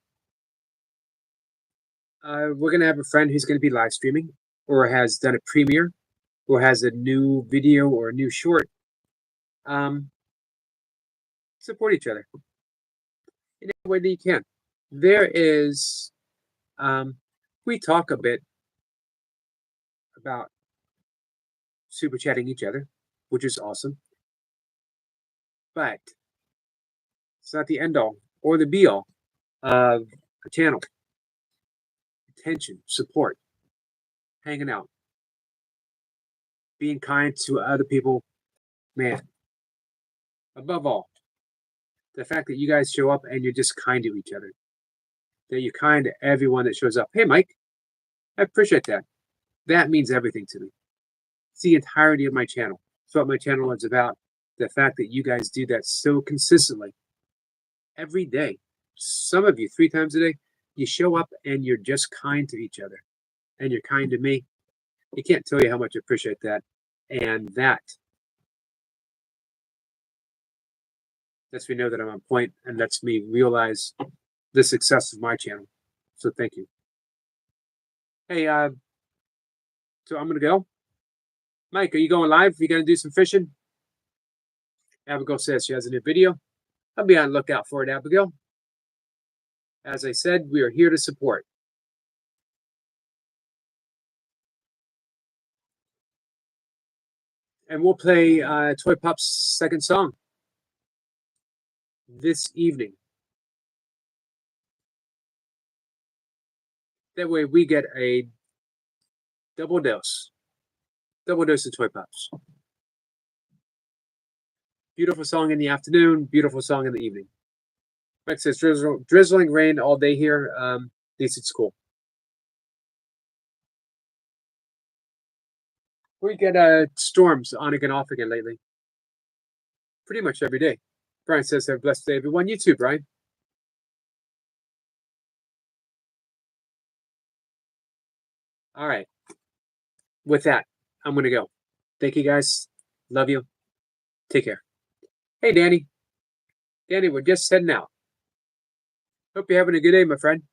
we're going to have a friend who's going to be live streaming or has done a premiere or has a new video or a new short. Support each other in any way that you can. There is, we talk a bit about super chatting each other, which is awesome. But it's not the end all or the be all of a channel. Attention, support, hanging out, being kind to other people, man. Above all, the fact that you guys show up and you're just kind to each other. That you're kind to everyone that shows up. Hey, Mike, I appreciate that. That means everything to me. It's the entirety of my channel. It's what my channel is about. The fact that you guys do that so consistently every day. Some of you 3 times a day, you show up and you're just kind to each other. And you're kind to me. You can't tell you how much I appreciate that. And that lets me know that I'm on point and lets me realize the success of my channel. So thank you. Hey, so I'm gonna go. Mike, are you going live? You gonna do some fishing? Abigail says she has a new video. I'll be on the lookout for it, Abigail. As I said, we are here to support. And we'll play Toy Pop's second song this evening. That way we get a double dose Double dose of Toy Pops. Beautiful song in the afternoon, beautiful song in the evening. Mike says drizzling rain all day here. At least it's cool. We get storms on again, off again lately. Pretty much every day. Brian says, have a blessed day, everyone. You too, Brian. All right. With that, I'm going to go. Thank you, guys. Love you. Take care. Hey, Danny. Danny, we're just heading out. Hope you're having a good day, my friend.